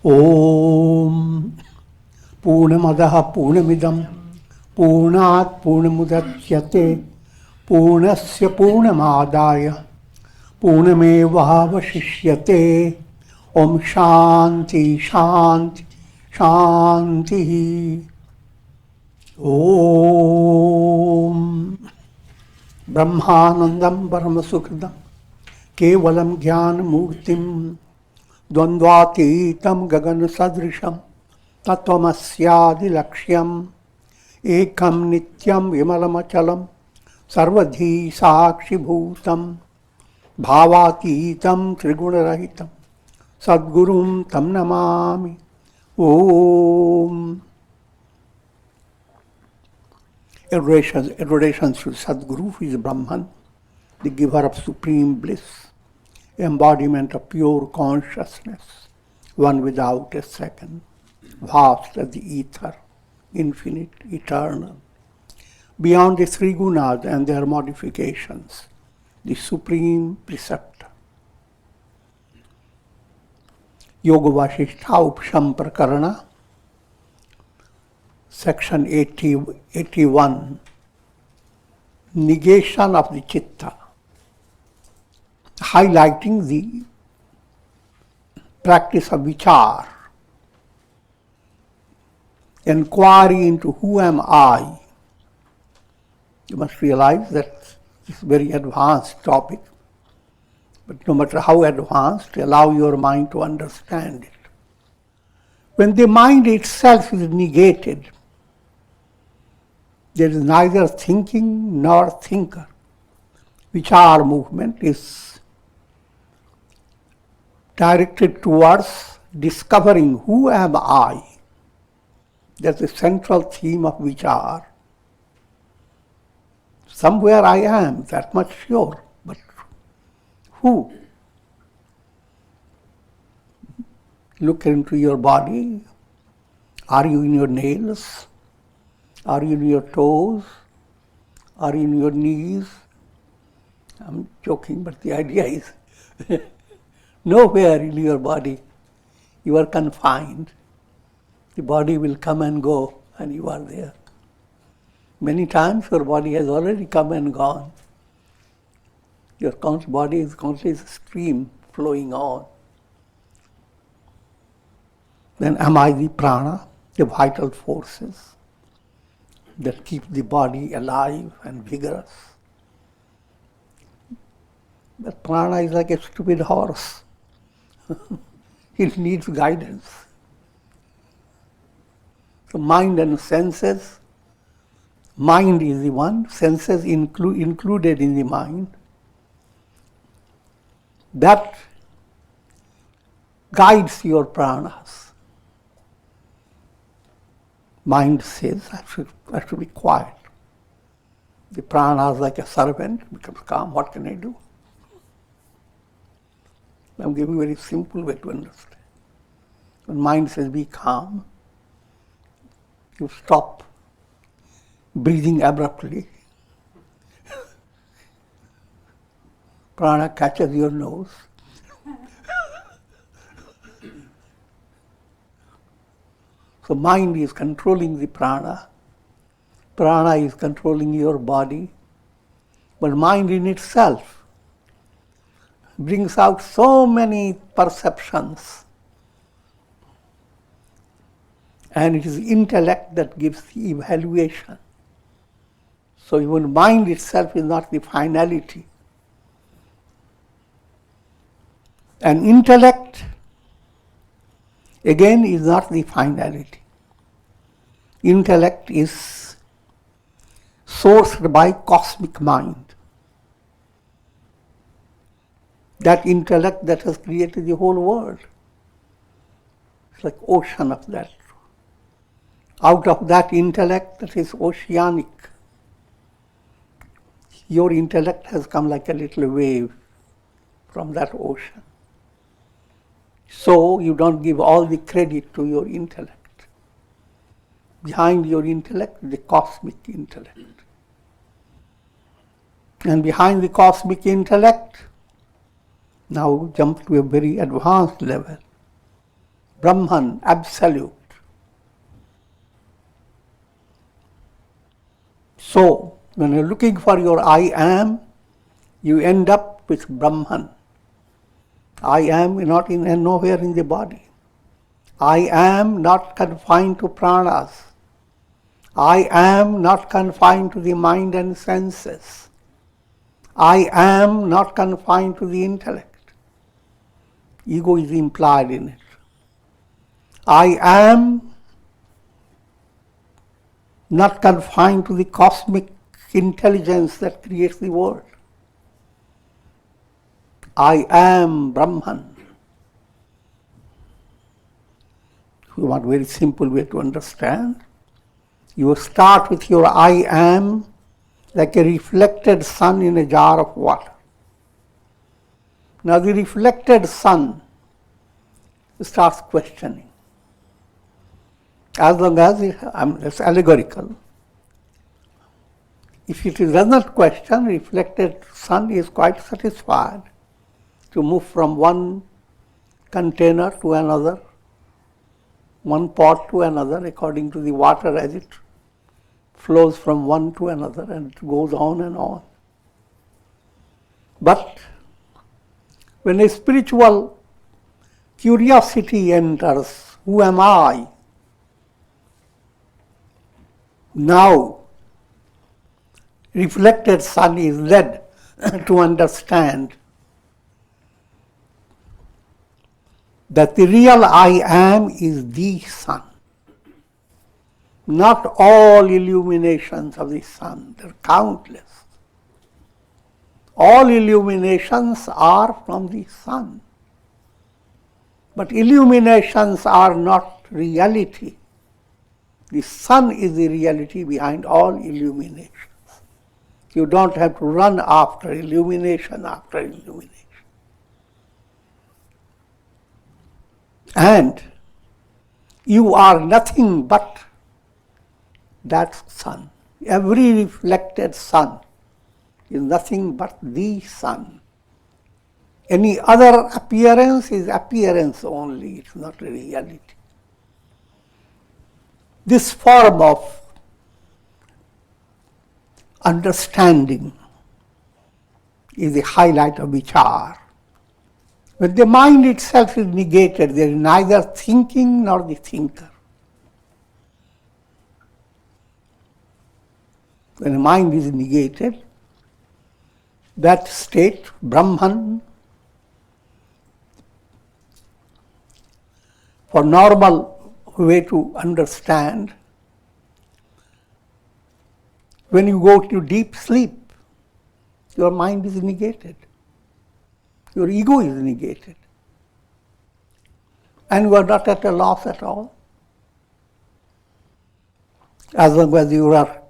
Om Purnamadaha Purnamidam Purnat Purnamudachyate Purnasya Purnamadaya Purnamevavashishyate. Om Shanti Shanti Shanti. Om Brahmanandam Paramasukridam Kevalam Jnana Murtim Dvandvatitam Gagana Sadrisham Tattvamasyadi Lakshyam Ekam Nityam Vimalamachalam Sarvadhi Sakshi Bhutam Bhavatitam Triguna-rahitam Sadgurum Tam Namami. Om. Adoration to Sadguru, who is Brahman, the giver of supreme bliss, embodiment of pure consciousness, one without a second, vast as the ether, infinite, eternal, beyond the three gunas and their modifications, the supreme preceptor. Yoga Vasishtha Upasham Prakarana, Section 81, negation of the chitta, highlighting the practice of vichar, inquiry into who am I. You must realize that this is a very advanced topic, but no matter how advanced, allow your mind to understand it. When the mind itself is negated, there is neither thinking nor thinker. Vichar movement is directed towards discovering who am I. That's the central theme of vichar. Somewhere I am, that much sure, but who? Look into your body. Are you in your nails? Are you in your toes? Are you in your knees? I'm joking, but the idea is nowhere in your body you are confined. The body will come and go, and you are there. Many times your body has already come and gone. Your body is constantly a stream flowing on. Then am I the prana, the vital forces that keep the body alive and vigorous? But prana is like a stupid horse. It needs guidance. So mind and senses, mind is the one, senses included in the mind. That guides your pranas. Mind says, I should be quiet. The prana is like a servant, becomes calm. What can I do? I'm giving a very simple way to understand. When mind says, be calm, you stop breathing abruptly. Prana catches your nose. So mind is controlling the prana. Prana is controlling your body. But mind in itself brings out so many perceptions. And it is intellect that gives the evaluation. So even mind itself is not the finality. And intellect, again, is not the finality. Intellect is sourced by cosmic mind. That intellect that has created the whole world. It's like ocean of that. Out of that intellect that is oceanic, your intellect has come like a little wave from that ocean. So you don't give all the credit to your intellect. Behind your intellect, the cosmic intellect. And behind the cosmic intellect, now jump to a very advanced level. Brahman, absolute. So, when you're looking for your I am, you end up with Brahman. I am not nowhere in the body. I am not confined to pranas. I am not confined to the mind and senses. I am not confined to the intellect. Ego is implied in it. I am not confined to the cosmic intelligence that creates the world. I am Brahman. If you want a very simple way to understand, you start with your I am like a reflected sun in a jar of water. Now the reflected sun starts questioning. As long as it's allegorical. If it does not question, reflected sun is quite satisfied to move from one container to another, one pot to another, according to the water as it flows from one to another, and it goes on and on. But when a spiritual curiosity enters, who am I? Now, reflected sun is led to understand that the real I am is the sun. Not all illuminations of the sun, they are countless. All illuminations are from the sun. But illuminations are not reality. The sun is the reality behind all illuminations. You don't have to run after illumination after illumination. And you are nothing but that sun. Every reflected sun is nothing but the sun. Any other appearance is appearance only, it's not a reality. This form of understanding is the highlight of vichar. When the mind itself is negated, there is neither thinking nor the thinker. When the mind is negated, that state, Brahman, for normal way to understand, when you go to deep sleep, your mind is negated. Your ego is negated. And you are not at a loss at all. As long as you are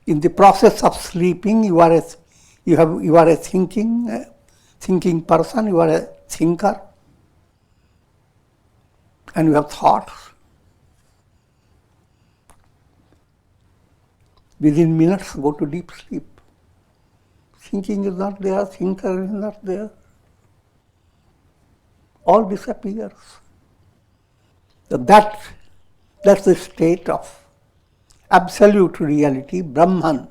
in the process of sleeping, you are a thinking person, you are a thinker, and you have thoughts. Within minutes, go to deep sleep. Thinking is not there, thinker is not there. All disappears. So that's the state of absolute reality, Brahman.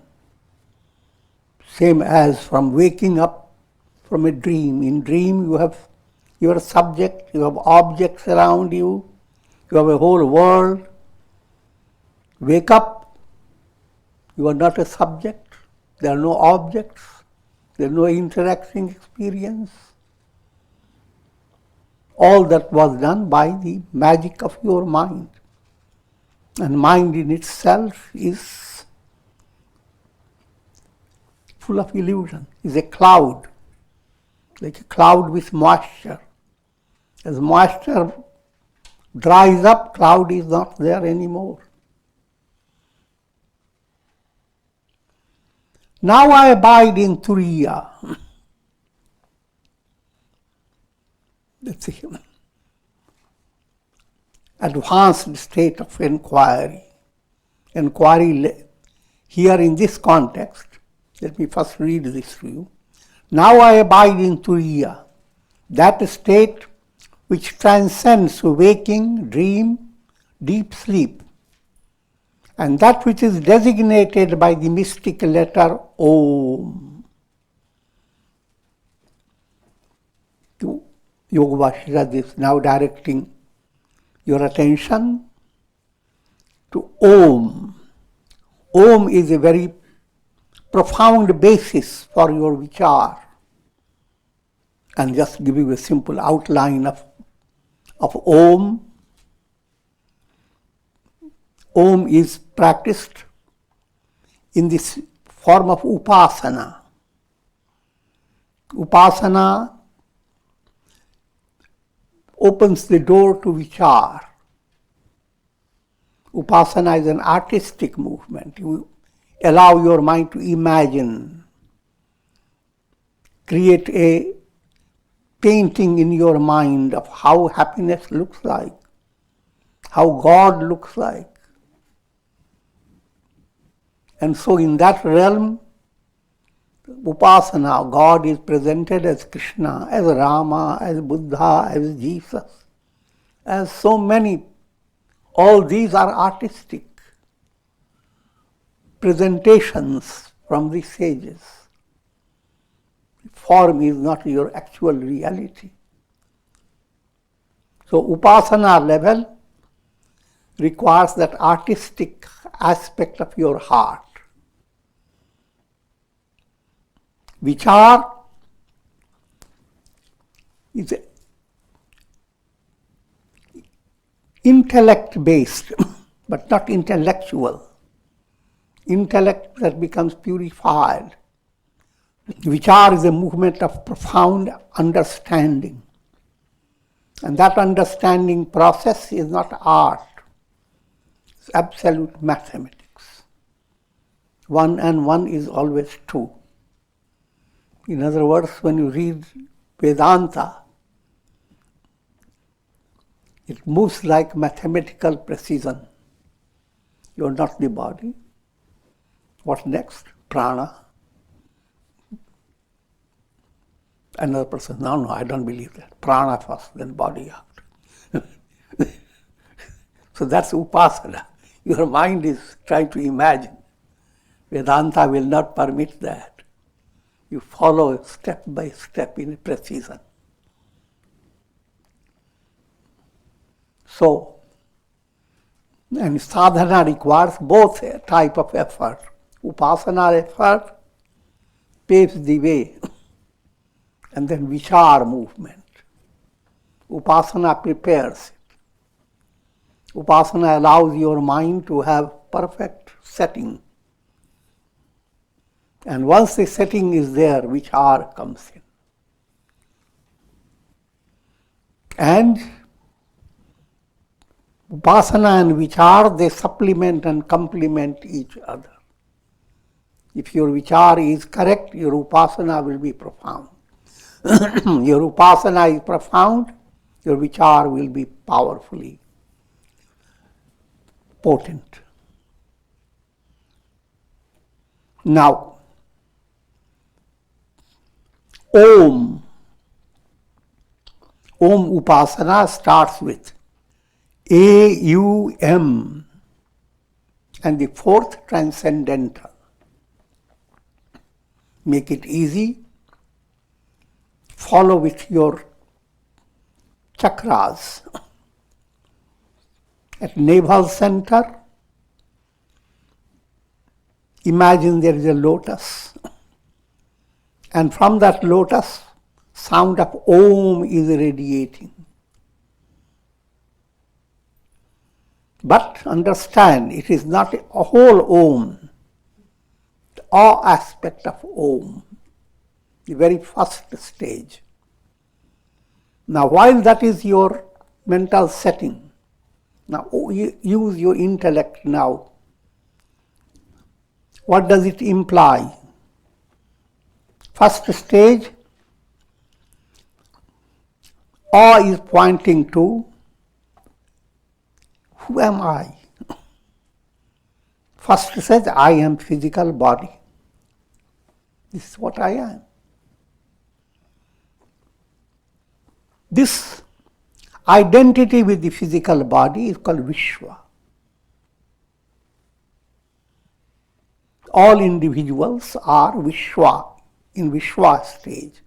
Same as from waking up from a dream. In dream you are a subject, you have objects around you, you have a whole world. Wake up, you are not a subject, there are no objects, there is no interacting experience. All that was done by the magic of your mind. And mind in itself is full of illusion, is a cloud, like a cloud with moisture. As moisture dries up, cloud is not there anymore. Now I abide in Turiya. That's a advanced state of inquiry. Inquiry here in this context, let me first read this to you. Now I abide in Turiya, that state which transcends waking, dream, deep sleep, and that which is designated by the mystic letter Om. Yoga Vasishtha is now directing your attention to Om. Om is a very profound basis for your vichar. And just give you a simple outline of Om. Om is practiced in this form of upasana. Upasana opens the door to vichar. Upasana is an artistic movement. You allow your mind to imagine, create a painting in your mind of how happiness looks like, how God looks like. And so in that realm, upasana, God is presented as Krishna, as Rama, as Buddha, as Jesus, as so many. All these are artistic presentations from the sages. Form is not your actual reality. So upasana level requires that artistic aspect of your heart. Vichar is intellect-based, but not intellectual. Intellect that becomes purified. Vichar is a movement of profound understanding. And that understanding process is not art. It's absolute mathematics. 1 and 1 is always 2. In other words, when you read Vedanta, it moves like mathematical precision. You're not the body. What next? Prana. Another person, no, I don't believe that. Prana first, then body after. So that's upasana. Your mind is trying to imagine. Vedanta will not permit that. You follow step by step in precision. So, and sadhana requires both a type of effort. Upasana effort paves the way, and then vichar movement. Upasana prepares it. Upasana allows your mind to have perfect setting. And once the setting is there, vichar comes in. And upasana and vichar, they supplement and complement each other. If your vichar is correct, your upasana will be profound. Your upasana is profound, your vichar will be powerfully potent. Now, Om. Om upasana starts with A-U-M and the fourth transcendental. Make it easy. Follow with your chakras. At navel center, imagine there is a lotus. And from that lotus, sound of Om is radiating. But understand, it is not a whole Om. The all aspect of Om, the very first stage. Now, while that is your mental setting, now use your intellect now. What does it imply? First stage, awe is pointing to, who am I? First says, I am physical body. This is what I am. This identity with the physical body is called Vishwa. All individuals are Vishwa, in Vishwa stage.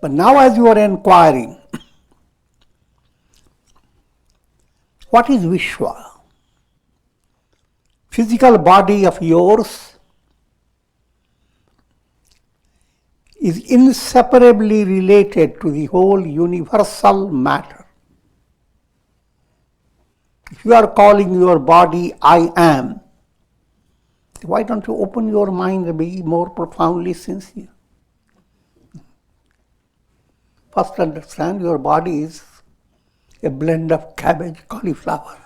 But now as you are inquiring, what is Vishwa? Physical body of yours is inseparably related to the whole universal matter. If you are calling your body I am, why don't you open your mind and be more profoundly sincere? First understand your body is a blend of cabbage, cauliflower,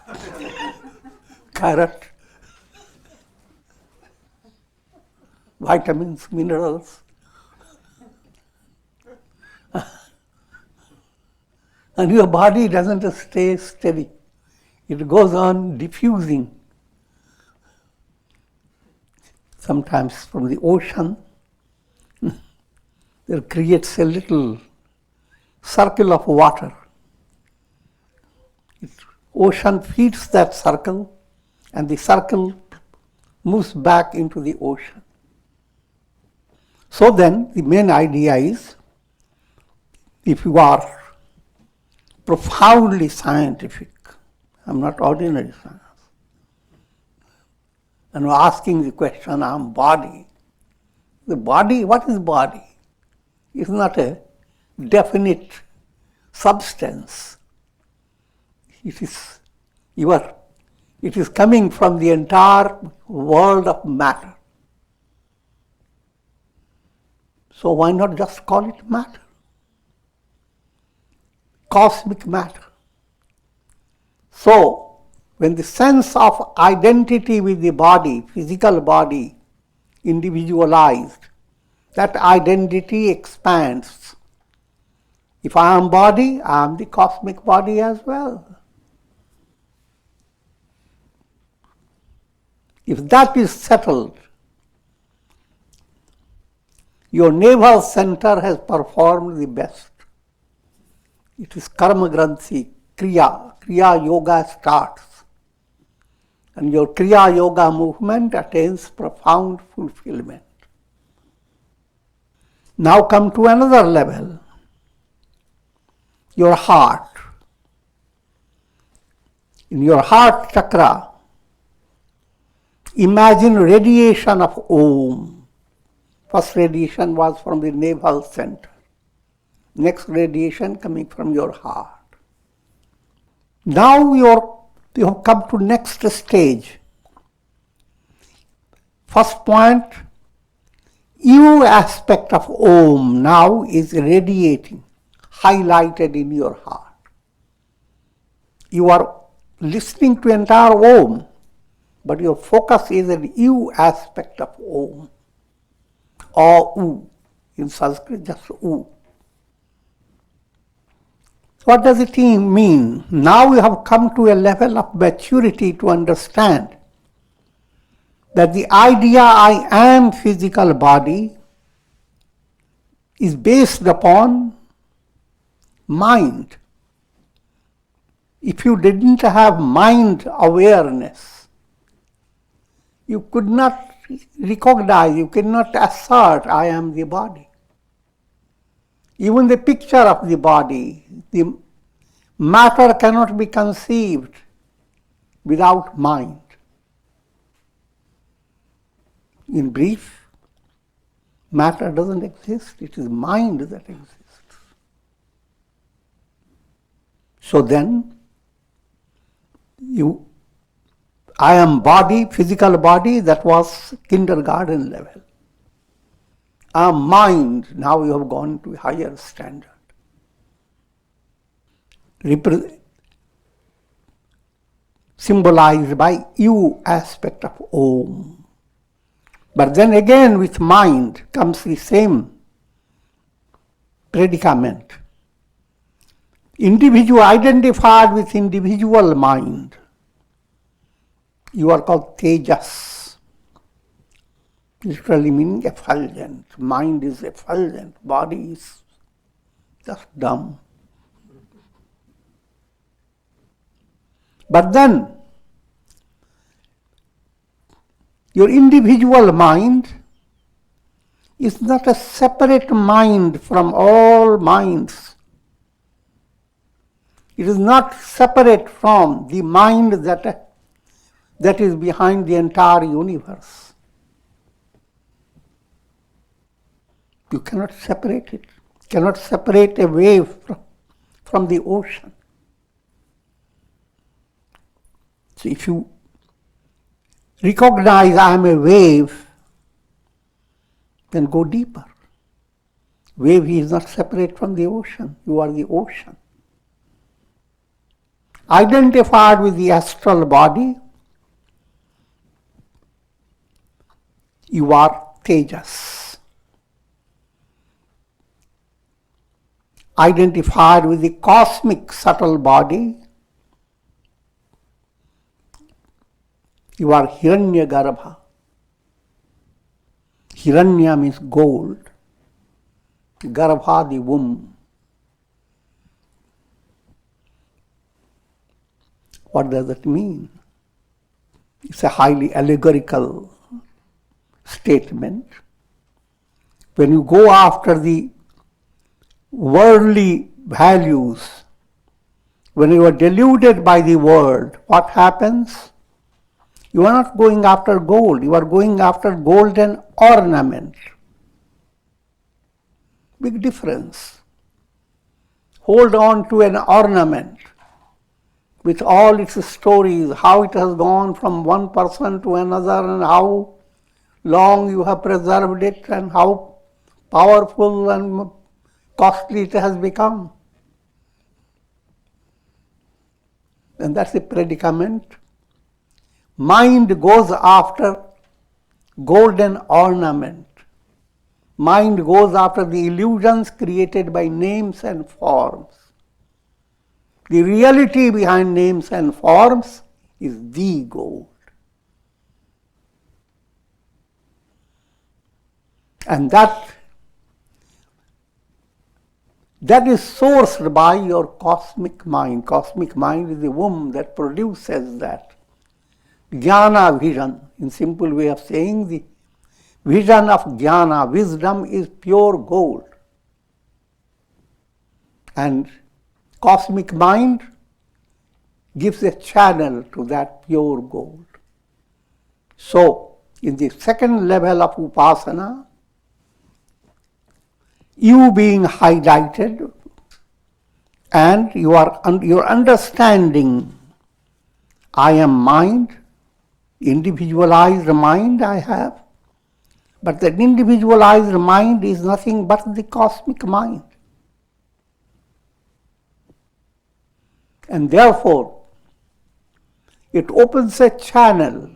carrot, vitamins, minerals. And your body doesn't stay steady. It goes on diffusing. Sometimes from the ocean, there creates a little circle of water. Ocean feeds that circle, and the circle moves back into the ocean. So then, the main idea is, if you are profoundly scientific, I'm not ordinary science, and we're asking the question, I'm body. The body, what is body? It's not a definite substance. It is coming from the entire world of matter. So why not just call it matter? Cosmic matter. So, when the sense of identity with the body, physical body, individualized, that identity expands. If I am body, I am the cosmic body as well. If that is settled, your naval center has performed the best. It is Karma Granthi, Kriya. Kriya Yoga starts. And your Kriya Yoga movement attains profound fulfillment. Now come to another level. Your heart. In your heart chakra, imagine radiation of Om. First radiation was from the navel center. Next radiation coming from your heart. Now you have come to next stage. First point, you aspect of Om now is radiating, highlighted in your heart. You are listening to entire Om, but your focus is an you aspect of Om, or U. In Sanskrit, just U. What does it mean? Now you have come to a level of maturity to understand that the idea I am physical body is based upon mind. If you didn't have mind awareness, you could not recognize, you cannot assert I am the body. Even the picture of the body, the matter cannot be conceived without mind. In brief, matter doesn't exist, it is mind that exists. So then, I am body, physical body, that was kindergarten level. I am mind, now you have gone to a higher standard. Symbolized by you aspect of Om. But then again with mind comes the same predicament. Individual identified with individual mind. You are called Tejas. Literally meaning effulgent. Mind is effulgent. Body is just dumb. But then, your individual mind is not a separate mind from all minds. It is not separate from the mind that is behind the entire universe. You cannot separate it. You cannot separate a wave from the ocean. So if you recognize I am a wave, then go deeper. Wave is not separate from the ocean. You are the ocean. Identified with the astral body, you are Tejas. Identified with the cosmic subtle body, you are Hiranyagarbha. Hiranya means gold. Garbha, the womb. What does it mean? It's a highly allegorical statement. When you go after the worldly values, when you are deluded by the world, what happens? You are not going after gold, you are going after golden ornament. Big difference. Hold on to an ornament with all its stories, how it has gone from one person to another and how long you have preserved it and how powerful and costly it has become. And that's the predicament. Mind goes after golden ornament. Mind goes after the illusions created by names and forms. The reality behind names and forms is the gold. And that is sourced by your cosmic mind. Cosmic mind is the womb that produces that. Jnana vision, in simple way of saying, the vision of jnana, wisdom is pure gold. And cosmic mind gives a channel to that pure gold. So, in the second level of upasana, you being highlighted and your understanding, I am mind, individualized mind I have, but that individualized mind is nothing but the cosmic mind. And therefore, it opens a channel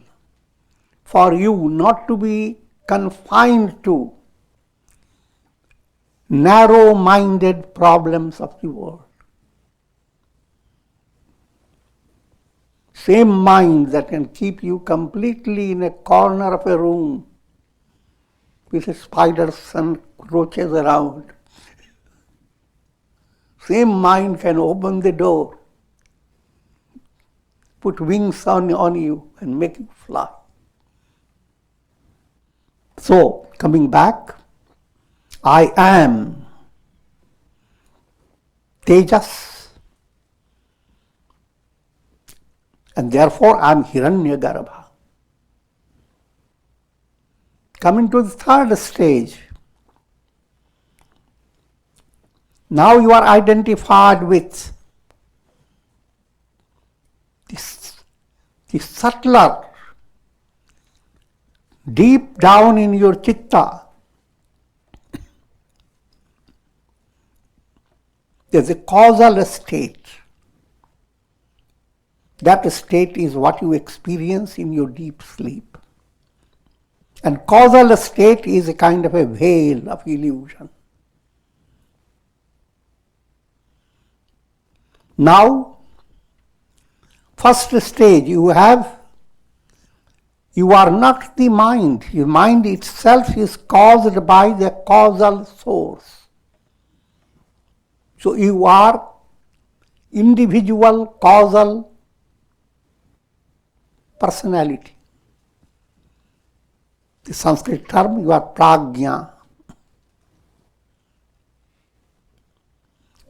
for you not to be confined to narrow-minded problems of the world. Same mind that can keep you completely in a corner of a room with spiders and roaches around. Same mind can open the door, put wings on you and make you fly. So, coming back, I am Tejas, and therefore I am Hiranyagarbha. Coming to the third stage, now you are identified with the subtler, deep down in your chitta, there's a causal state. That state is what you experience in your deep sleep. And causal state is a kind of a veil of illusion. Now, first stage, you are not the mind. Your mind itself is caused by the causal source. So you are individual causal personality. The Sanskrit term, you are prajna.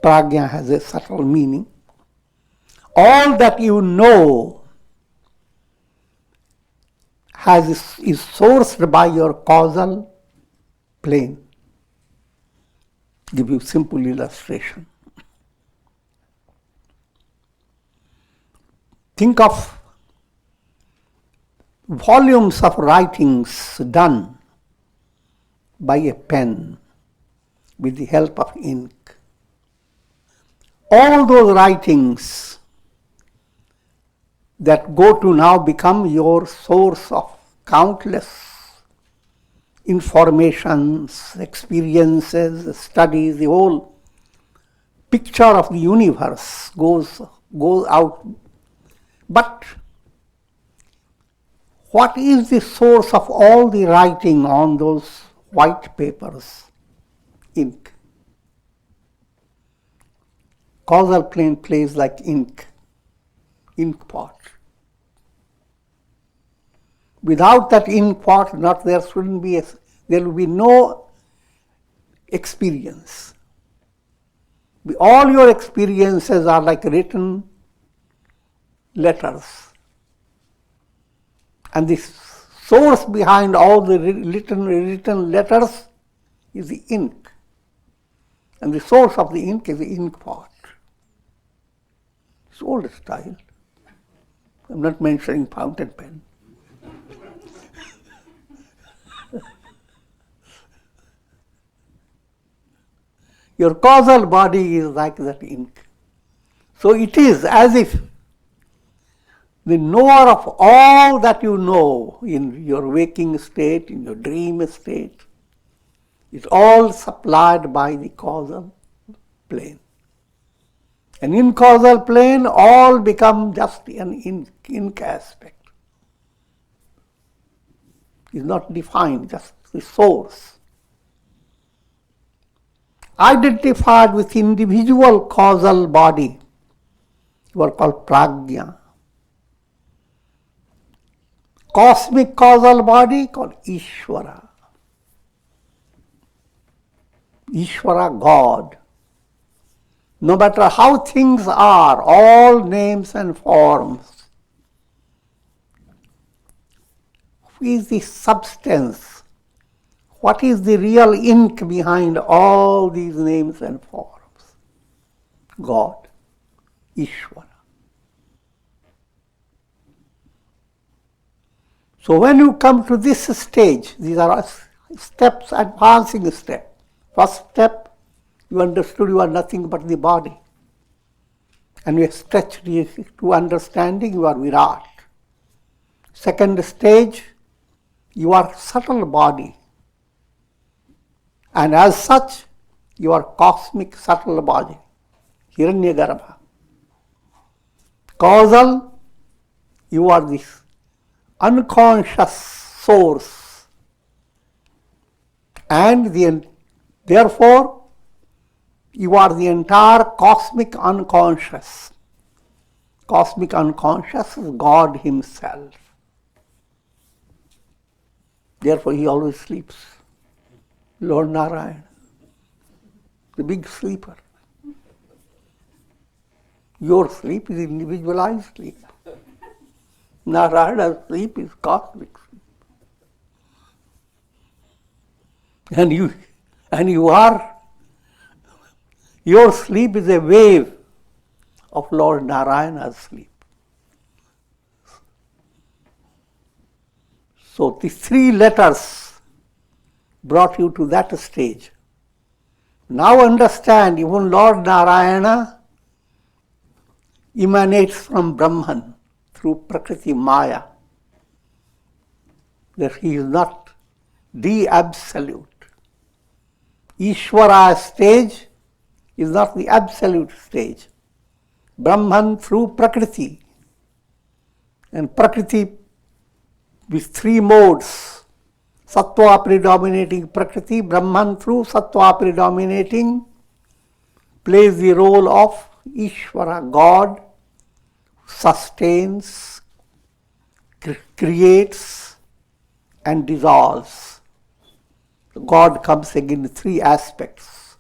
Prajna has a subtle meaning. All that you know is sourced by your causal plane. Give you simple illustration. Think of volumes of writings done by a pen with the help of ink. All those writings that go to now become your source of countless informations, experiences, studies, the whole picture of the universe goes out. But what is the source of all the writing on those white papers? Ink. Causal plane plays like ink pot. Without that ink pot, there will be no experience. All your experiences are like written letters. And the source behind all the written letters is the ink. And the source of the ink is the ink pot. It's old style. I'm not mentioning fountain pen. Your causal body is like that ink. So it is as if the knower of all that you know in your waking state, in your dream state, is all supplied by the causal plane. And in causal plane, all become just an ink aspect. It's not defined, just the source. Identified with individual causal body, you are called prajna. Cosmic causal body called Ishvara. Ishvara, God. No matter how things are, all names and forms, who is the substance? What is the real ink behind all these names and forms? God, Ishvara. So when you come to this stage, these are steps, advancing step. First step, you understood you are nothing but the body. And you stretch to understanding you are Virat. Second stage, you are subtle body. And as such, you are cosmic subtle body, Hiranyagarbha. Causal, you are this unconscious source. And therefore, you are the entire cosmic unconscious. Cosmic unconscious is God Himself. Therefore, He always sleeps. Lord Narayana, the big sleeper. Your sleep is individualized sleep. Narayana's sleep is cosmic sleep. And you are, your sleep is a wave of Lord Narayana's sleep. So the three letters brought you to that stage. Now understand, even Lord Narayana emanates from Brahman through Prakriti Maya. That he is not the absolute. Ishvara stage is not the absolute stage. Brahman through Prakriti. And Prakriti with three modes. Sattva predominating Prakriti, Brahman through Sattva predominating plays the role of Ishvara, God, sustains, creates and dissolves. God comes again in three aspects.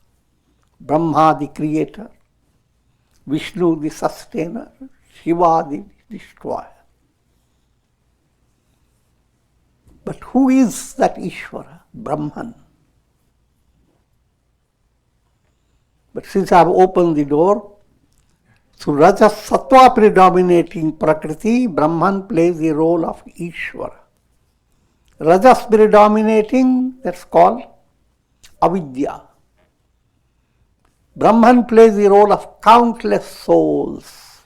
Brahma the creator, Vishnu the sustainer, Shiva the destroyer. But who is that Ishvara, Brahman? But since I have opened the door, through Rajas Sattva predominating Prakriti, Brahman plays the role of Ishvara. Rajas predominating, that's called Avidya. Brahman plays the role of countless souls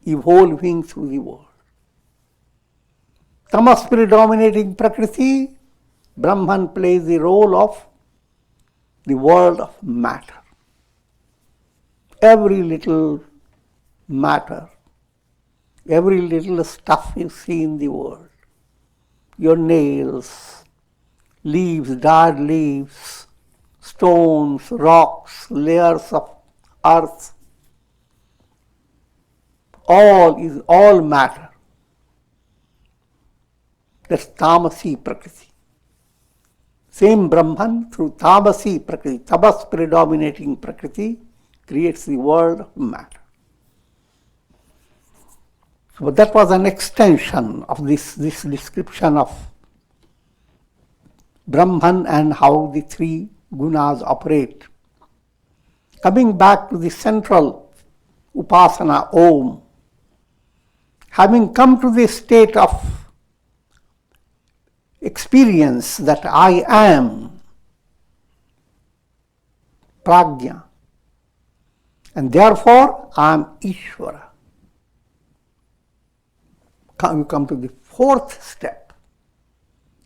evolving through the world. Tamas predominating Prakriti, Brahman plays the role of the world of matter. Every little matter, every little stuff you see in the world, your nails, leaves, dried leaves, stones, rocks, layers of earth, all matter. That's Tamasi Prakriti. Same Brahman through Tamasi Prakriti, Tamas predominating Prakriti, creates the world of matter. So that was an extension of this description of Brahman and how the three gunas operate. Coming back to the central upasana, Om, having come to the state of experience that I am, Prajna, and therefore I am Ishvara. You come to the fourth step.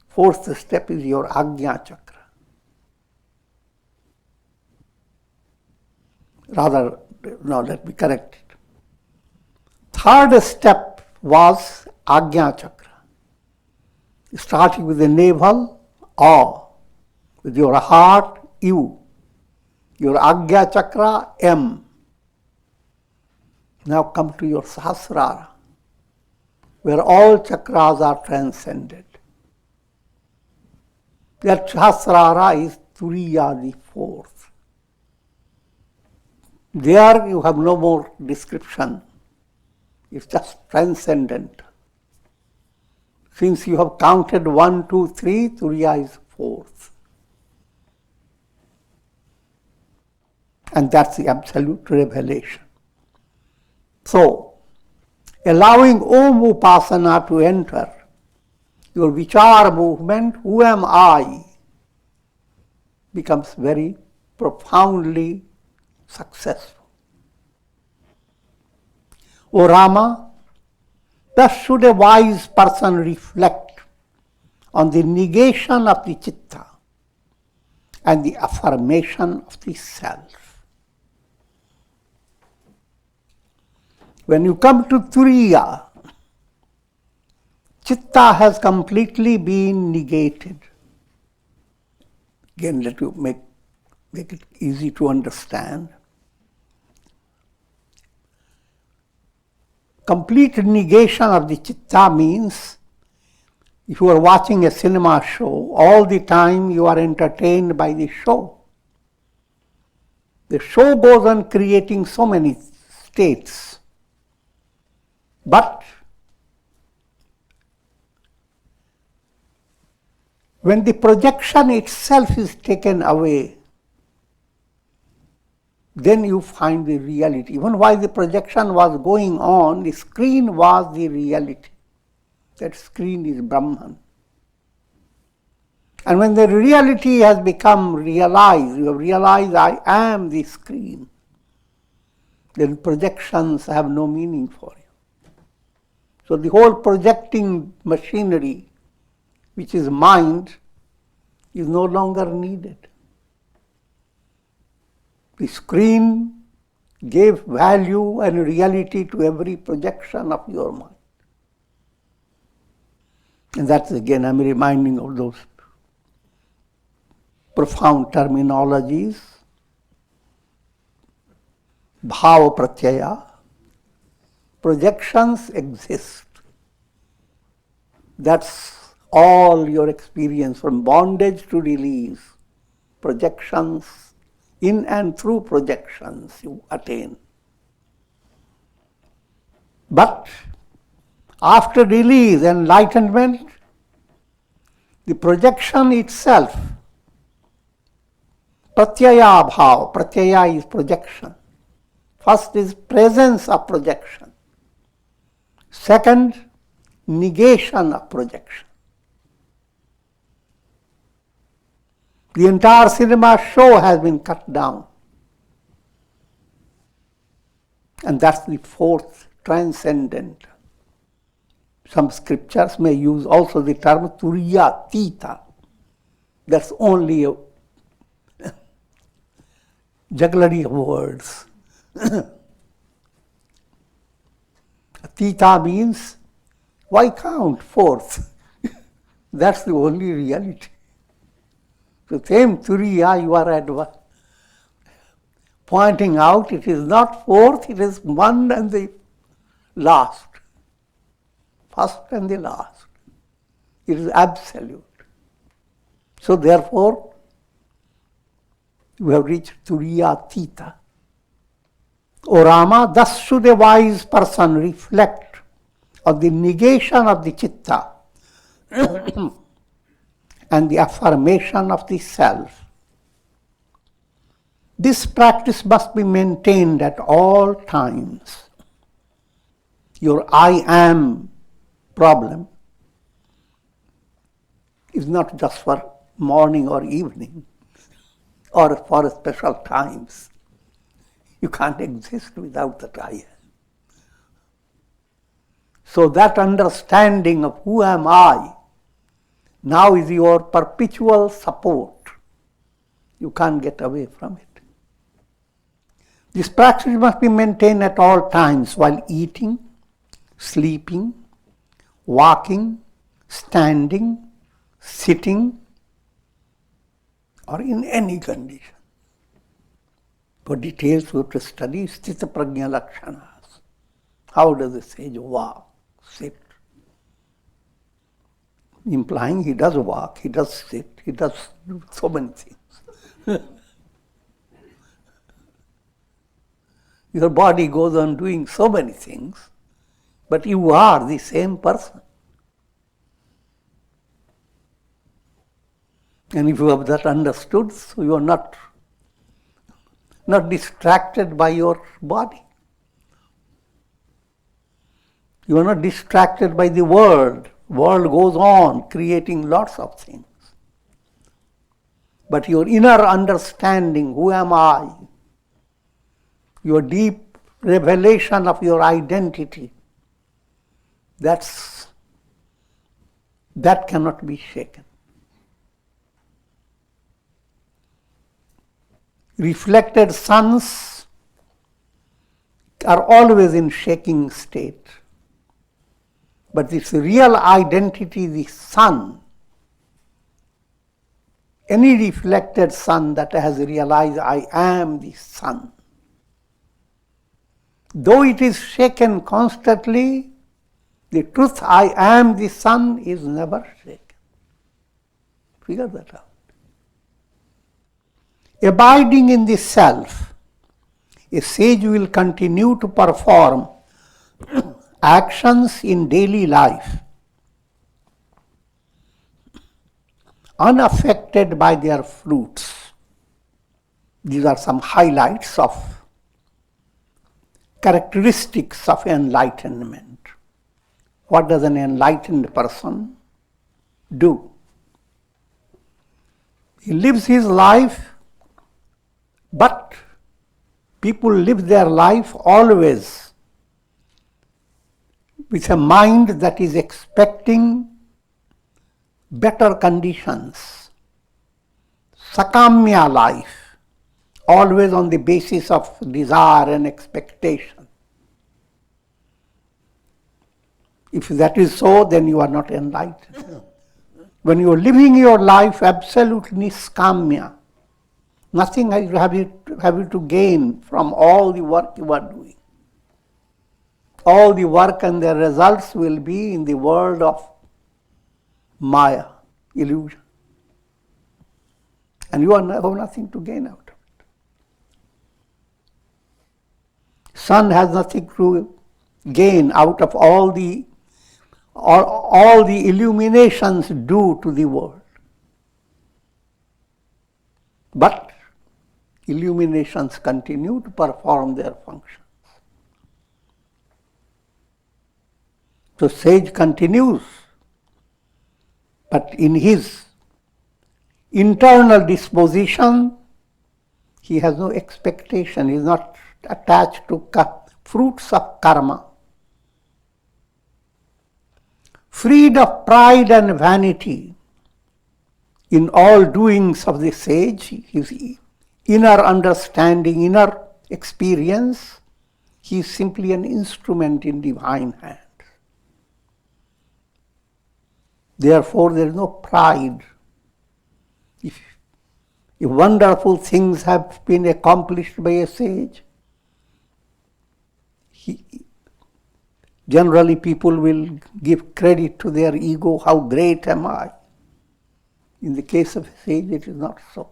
Fourth step is your Ajna Chakra. Rather, no, let me correct it. Third step was Ajna Chakra. Starting with the navel, A, with your heart, U, your Ajna Chakra, M. Now come to your Sahasrara, where all chakras are transcended. That Sahasrara is Turiya, the fourth. There you have no more description. It's just transcendent. Since you have counted 1, 2, 3, Turiya is fourth. And that's the absolute revelation. So, allowing Om Upasana to enter, your Vichara movement, who am I, becomes very profoundly successful. O Rama, thus should a wise person reflect on the negation of the Chitta and the affirmation of the Self. When you come to Turiya, Chitta has completely been negated. Again, let you make it easy to understand. Complete negation of the Chitta means if you are watching a cinema show, all the time you are entertained by the show. The show goes on creating so many states. But when the projection itself is taken away, then you find the reality. Even while the projection was going on, the screen was the reality. That screen is Brahman. And when the reality has become realized, you have realized I am the screen, then projections have no meaning for you. So the whole projecting machinery, which is mind, is no longer needed. The screen gave value and reality to every projection of your mind. And that's again, I'm reminding of those profound terminologies. Bhava pratyaya. Projections exist. That's all your experience, from bondage to release. Projections, in and through projections you attain. But after release, enlightenment, the projection itself, pratyaya bhav, pratyaya is projection. First is presence of projection. Second, negation of projection. The entire cinema show has been cut down. And that's the fourth, transcendent. Some scriptures may use also the term turiya tita. That's only a jugglery of words. Tita means, why count fourth? That's the only reality. The same turiya you are pointing out, it is not fourth, it is one and the last. First and the last. It is absolute. So therefore, we have reached turiya tita. O Rama, thus should a wise person reflect on the negation of the chitta and the affirmation of the self. This practice must be maintained at all times. Your I am problem is not just for morning or evening or for special times. You can't exist without that I am. So that understanding of who am I now is your perpetual support. You can't get away from it. This practice must be maintained at all times while eating, sleeping, walking, standing, sitting, or in any condition. For details, we have to study Sthita Prajna Lakshanas. How does the sage walk, sit? Implying he does walk, he does sit, he does so many things. Your body goes on doing so many things, but you are the same person. And if you have that understood, so you are not distracted by your body. You are not distracted by the world. World goes on creating lots of things. But your inner understanding, who am I? Your deep revelation of your identity, that cannot be shaken. Reflected suns are always in shaking state. But this real identity, the sun, any reflected sun that has realized I am the sun, though it is shaken constantly, the truth I am the sun is never shaken. Figure that out. Abiding in the self, a sage will continue to perform actions in daily life unaffected by their fruits. These are some highlights of characteristics of enlightenment. What does an enlightened person do? He lives his life, but people live their life always with a mind that is expecting better conditions. Sakamya life, always on the basis of desire and expectation. If that is so, then you are not enlightened. When you are living your life absolutely skamya, nothing have you to gain from all the work you are doing. All the work and the results will be in the world of Maya, illusion. And you have nothing to gain out of it. Sun has nothing to gain out of all the illuminations due to the world. But illuminations continue to perform their functions. So sage continues, but in his internal disposition, he has no expectation, he is not attached to fruits of karma. Freed of pride and vanity in all doings of the sage, his inner understanding, inner experience, he is simply an instrument in divine hands. Therefore, there is no pride. If wonderful things have been accomplished by a sage, generally people will give credit to their ego, how great am I. In the case of a sage, it is not so.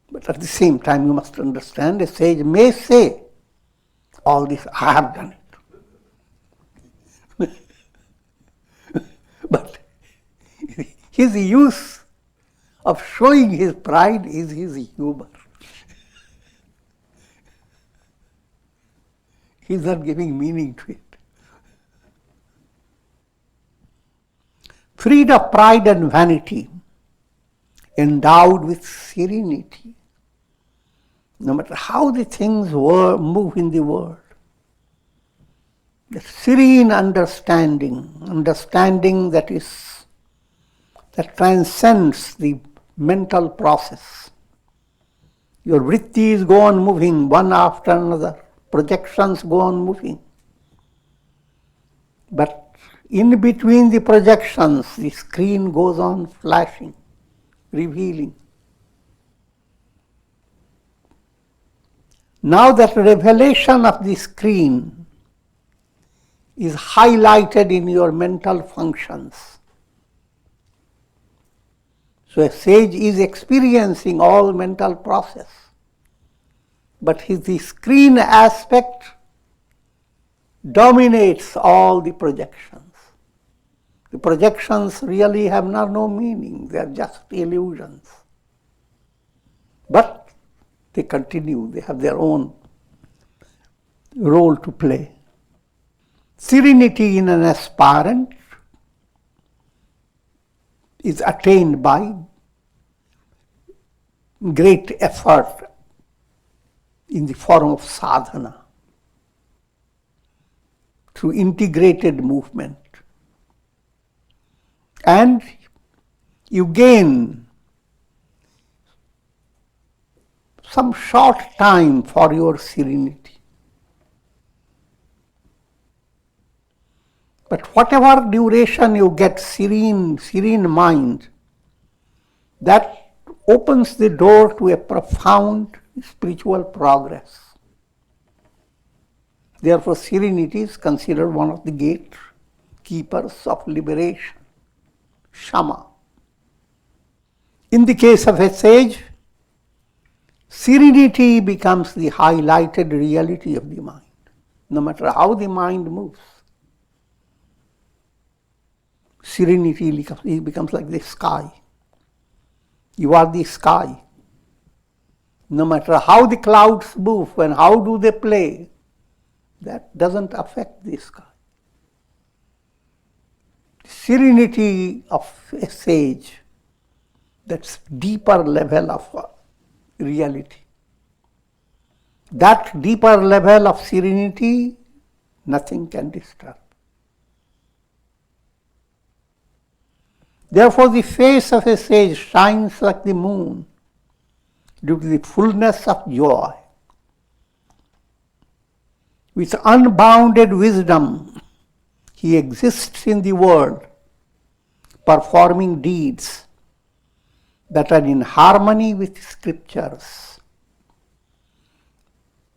But at the same time, you must understand, a sage may say, all this, I have done it. But his use of showing his pride is his humor. He is not giving meaning to it. Freed of pride and vanity, endowed with serenity, no matter how the things move in the world, the serene understanding that transcends the mental process. Your vrittis go on moving one after another, projections go on moving. But in between the projections, the screen goes on flashing, revealing. Now that revelation of the screen is highlighted in your mental functions. So a sage is experiencing all mental process, but the screen aspect dominates all the projections. The projections really have no meaning, they are just illusions. But they continue, they have their own role to play. Serenity in an aspirant is attained by great effort in the form of sadhana, through integrated movement. And you gain some short time for your serenity. But whatever duration you get serene mind, that opens the door to a profound spiritual progress. Therefore, serenity is considered one of the gatekeepers of liberation, shama. In the case of a sage, serenity becomes the highlighted reality of the mind, no matter how the mind moves. Serenity becomes like the sky. You are the sky. No matter how the clouds move and how do they play, that doesn't affect the sky. Serenity of a sage, that's deeper level of reality. That deeper level of serenity, nothing can disturb. Therefore, the face of a sage shines like the moon due to the fullness of joy. With unbounded wisdom, he exists in the world, performing deeds that are in harmony with scriptures.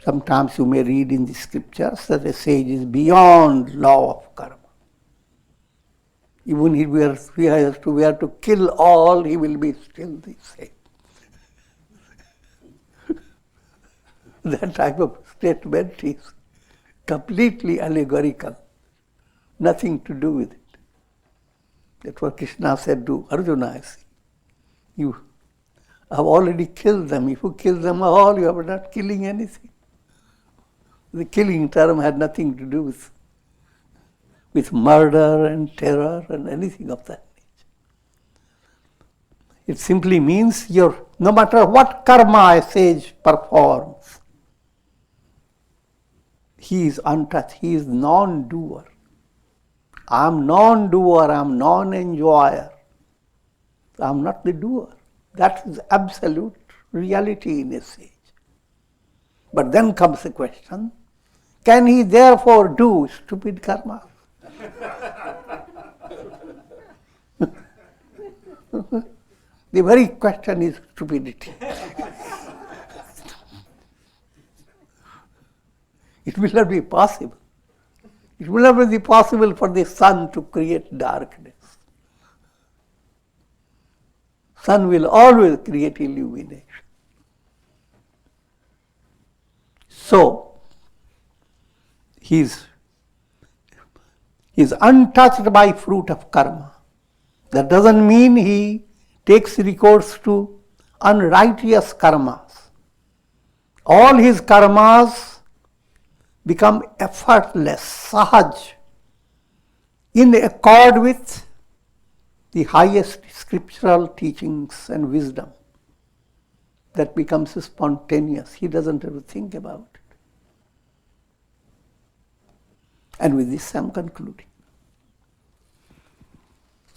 Sometimes you may read in the scriptures that a sage is beyond law of karma. Even if we are to kill all, he will be still the same. That type of statement is completely allegorical, nothing to do with it. That's what Krishna said to Arjuna. You have already killed them. If you kill them all, you are not killing anything. The killing term had nothing to do with murder and terror and anything of that nature. It simply means no matter what karma a sage performs, he is untouched, he is non-doer. I am non-doer, I am non-enjoyer. I am not the doer. That is absolute reality in a sage. But then comes the question, can he therefore do stupid karma? The very question is stupidity. It will not be possible. It will never be possible for the sun to create darkness. Sun will always create illumination. So, he is untouched by fruit of karma. That doesn't mean he takes recourse to unrighteous karmas. All his karmas become effortless, sahaj, in accord with the highest scriptural teachings and wisdom. That becomes spontaneous. He doesn't have to think about it. And with this I am concluding.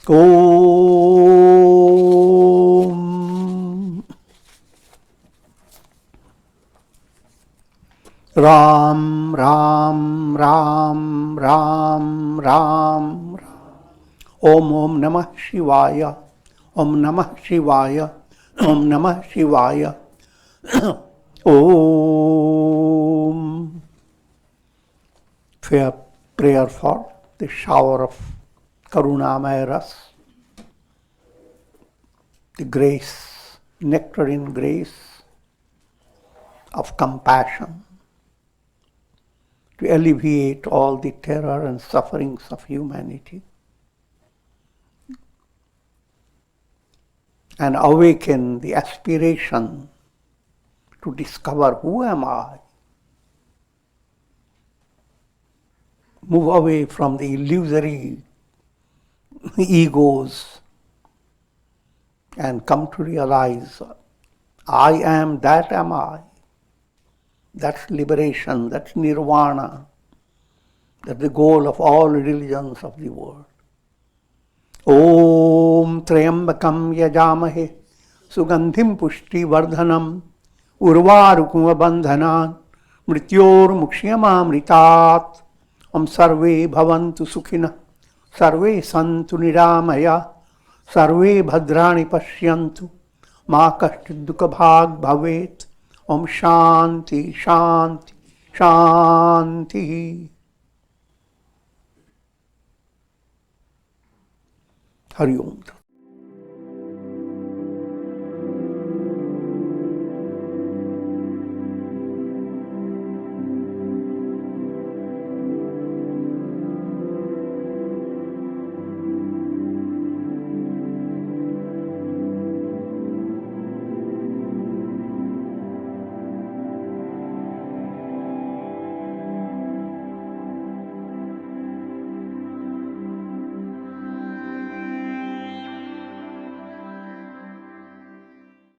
Om Ram Ram Ram Ram Ram Om Om Namah Shivaya Om Namah Shivaya Om Namah Shivaya Om. Fair prayer for the shower of Karunamaya Ras, the grace, nectarine grace of compassion to alleviate all the terror and sufferings of humanity and awaken the aspiration to discover who am I, move away from the illusory egos and come to realize I am, that am I. That's liberation, that's nirvana, that's the goal of all religions of the world. Om Trayambakam Yajamahe Sugandhim Pushti Vardhanam Urvarukuma Bandhanan Mrityor Mukshyamamritat. Om Sarve Bhavantu Sukhina Sarve Santu Niramaya Sarve Bhadrani Pashyantu Ma Kashchid Dukha Bhag Bhavet. Om Shanti Shanti Shanti. Hari Om.